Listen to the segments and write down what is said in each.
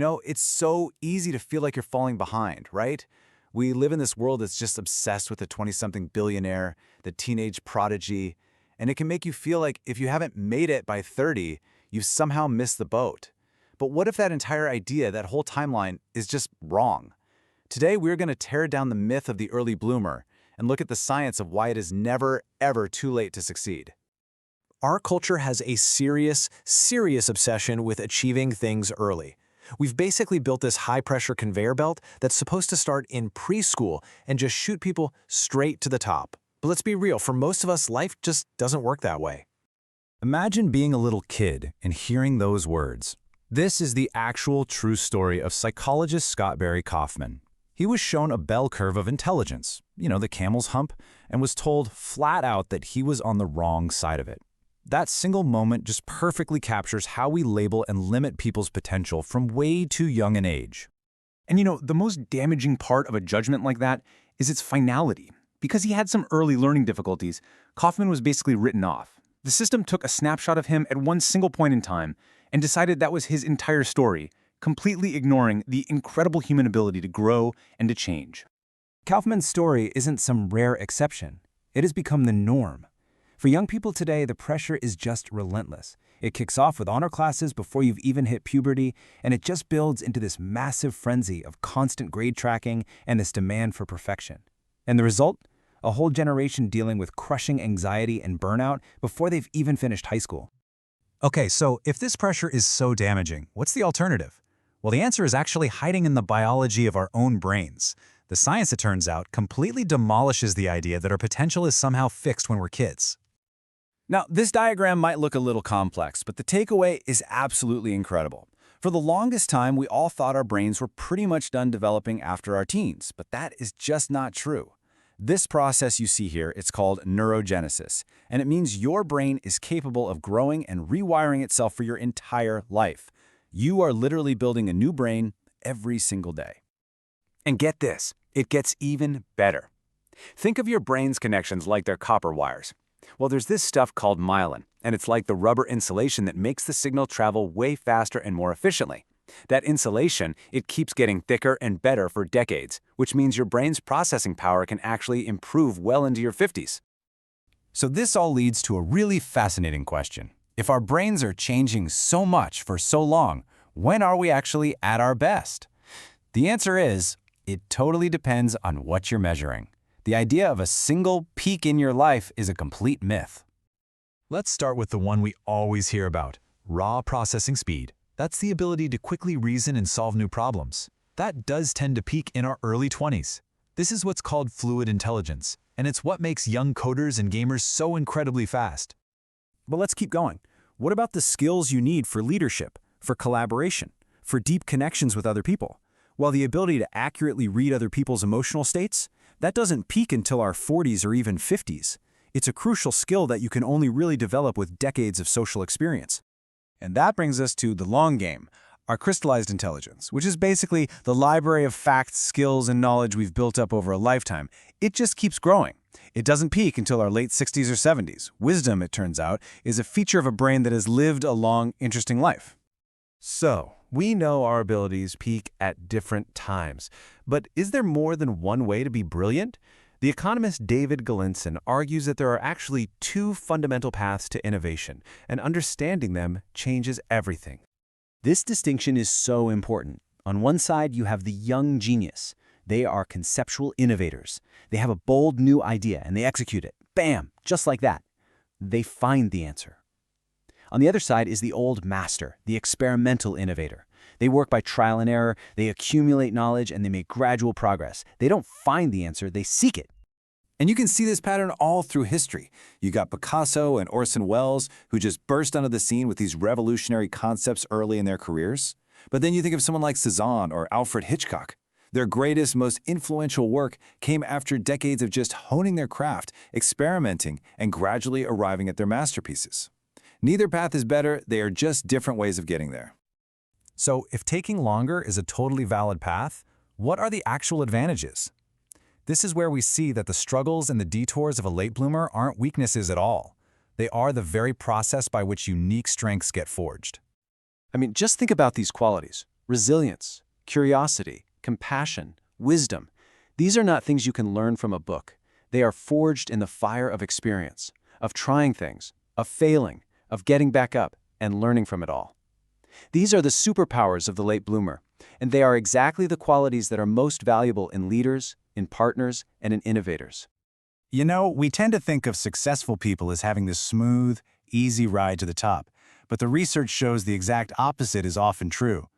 It's so easy to feel like you're falling behind, right? We live in this world that's just obsessed with the 20-something billionaire, the teenage prodigy, and it can make you feel like if you haven't made it by 30, you've somehow missed the boat. But what if that entire idea, that whole timeline, is just wrong? Today, we're going to tear down the myth of the early bloomer and look at the science of why it is never, ever too late to succeed. Our culture has a serious obsession with achieving things early. We've basically built this high-pressure conveyor belt that's supposed to start in preschool and just shoot people straight to the top. But let's be real, for most of us, life just doesn't work that way. Imagine being a little kid and hearing those words. This is the actual true story of psychologist Scott Barry Kaufman. He was shown a bell curve of intelligence, the camel's hump, and was told flat out that he was on the wrong side of it. That single moment just perfectly captures how we label and limit people's potential from way too young an age. And the most damaging part of a judgment like that is its finality. Because he had some early learning difficulties, Kaufman was basically written off. The system took a snapshot of him at one single point in time and decided that was his entire story, completely ignoring the incredible human ability to grow and to change. Kaufman's story isn't some rare exception. It has become the norm. For young people today, the pressure is just relentless. It kicks off with honor classes before you've even hit puberty, and it just builds into this massive frenzy of constant grade tracking and this demand for perfection. And the result? A whole generation dealing with crushing anxiety and burnout before they've even finished high school. Okay, so if this pressure is so damaging, what's the alternative? Well, the answer is actually hiding in the biology of our own brains. The science, it turns out, completely demolishes the idea that our potential is somehow fixed when we're kids. Now, this diagram might look a little complex, but the takeaway is absolutely incredible. For the longest time, we all thought our brains were pretty much done developing after our teens, but that is just not true. This process you see here, it's called neurogenesis, and it means your brain is capable of growing and rewiring itself for your entire life. You are literally building a new brain every single day. And get this, it gets even better. Think of your brain's connections like they're copper wires. Well, there's this stuff called myelin, and it's like the rubber insulation that makes the signal travel way faster and more efficiently. That insulation, it keeps getting thicker and better for decades, which means your brain's processing power can actually improve well into your 50s. So this all leads to a really fascinating question. If our brains are changing so much for so long, when are we actually at our best? The answer is, it totally depends on what you're measuring. The idea of a single peak in your life is a complete myth. Let's start with the one we always hear about, raw processing speed. That's the ability to quickly reason and solve new problems. That does tend to peak in our early 20s. This is what's called fluid intelligence, and it's what makes young coders and gamers so incredibly fast. But let's keep going. What about the skills you need for leadership, for collaboration, for deep connections with other people? While the ability to accurately read other people's emotional states, that doesn't peak until our 40s or even 50s. It's a crucial skill that you can only really develop with decades of social experience. And that brings us to the long game, our crystallized intelligence, which is basically the library of facts, skills, and knowledge we've built up over a lifetime. It just keeps growing. It doesn't peak until our late 60s or 70s. Wisdom, it turns out, is a feature of a brain that has lived a long, interesting life. So, we know our abilities peak at different times. But is there more than one way to be brilliant? The economist David Galinson argues that there are actually two fundamental paths to innovation, and understanding them changes everything. This distinction is so important. On one side, you have the young genius. They are conceptual innovators. They have a bold new idea and they execute it. Bam! Just like that. They find the answer. On the other side is the old master, the experimental innovator. They work by trial and error, they accumulate knowledge, and they make gradual progress. They don't find the answer, they seek it. And you can see this pattern all through history. You got Picasso and Orson Welles, who just burst onto the scene with these revolutionary concepts early in their careers. But then you think of someone like Cezanne or Alfred Hitchcock. Their greatest, most influential work came after decades of just honing their craft, experimenting, and gradually arriving at their masterpieces. Neither path is better, they are just different ways of getting there. So if taking longer is a totally valid path, what are the actual advantages? This is where we see that the struggles and the detours of a late bloomer aren't weaknesses at all. They are the very process by which unique strengths get forged. I mean, just think about these qualities. Resilience, curiosity, compassion, wisdom. These are not things you can learn from a book. They are forged in the fire of experience, of trying things, of failing, of getting back up, and learning from it all. These are the superpowers of the late bloomer, and they are exactly the qualities that are most valuable in leaders, in partners, and in innovators. You know, we tend to think of successful people as having this smooth, easy ride to the top, but the research shows the exact opposite is often true.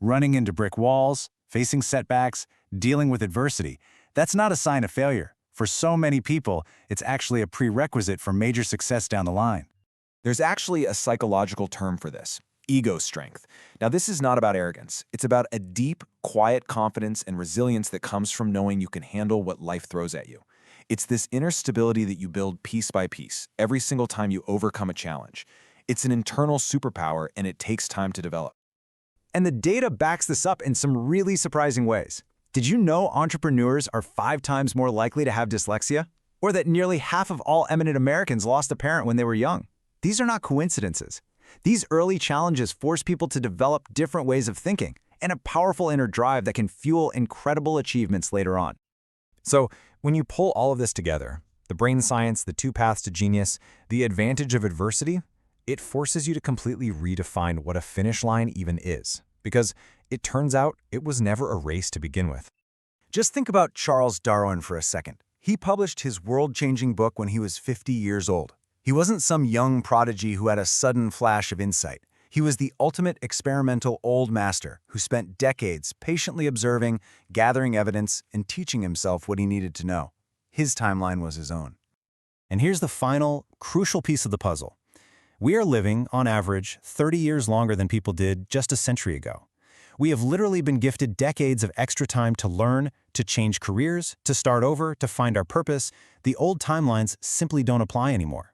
Running into brick walls, facing setbacks, dealing with adversity, that's not a sign of failure. For so many people, it's actually a prerequisite for major success down the line. There's actually a psychological term for this: ego strength. Now, this is not about arrogance. It's about a deep, quiet confidence and resilience that comes from knowing you can handle what life throws at you. It's this inner stability that you build piece by piece, every single time you overcome a challenge. It's an internal superpower, and it takes time to develop. And the data backs this up in some really surprising ways. Did you know entrepreneurs are 5 times more likely to have dyslexia? Or that nearly half of all eminent Americans lost a parent when they were young? These are not coincidences. These early challenges force people to develop different ways of thinking and a powerful inner drive that can fuel incredible achievements later on. So, when you pull all of this together, the brain science, the 2 paths to genius, the advantage of adversity, it forces you to completely redefine what a finish line even is. Because it turns out it was never a race to begin with. Just think about Charles Darwin for a second. He published his world-changing book when he was 50 years old. He wasn't some young prodigy who had a sudden flash of insight. He was the ultimate experimental old master who spent decades patiently observing, gathering evidence, and teaching himself what he needed to know. His timeline was his own. And here's the final, crucial piece of the puzzle. We are living, on average, 30 years longer than people did just a century ago. We have literally been gifted decades of extra time to learn, to change careers, to start over, to find our purpose. The old timelines simply don't apply anymore.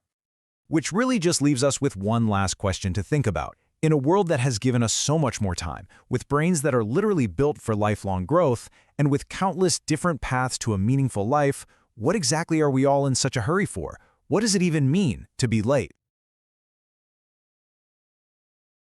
Which really just leaves us with one last question to think about. In a world that has given us so much more time, with brains that are literally built for lifelong growth, and with countless different paths to a meaningful life, what exactly are we all in such a hurry for? What does it even mean to be late?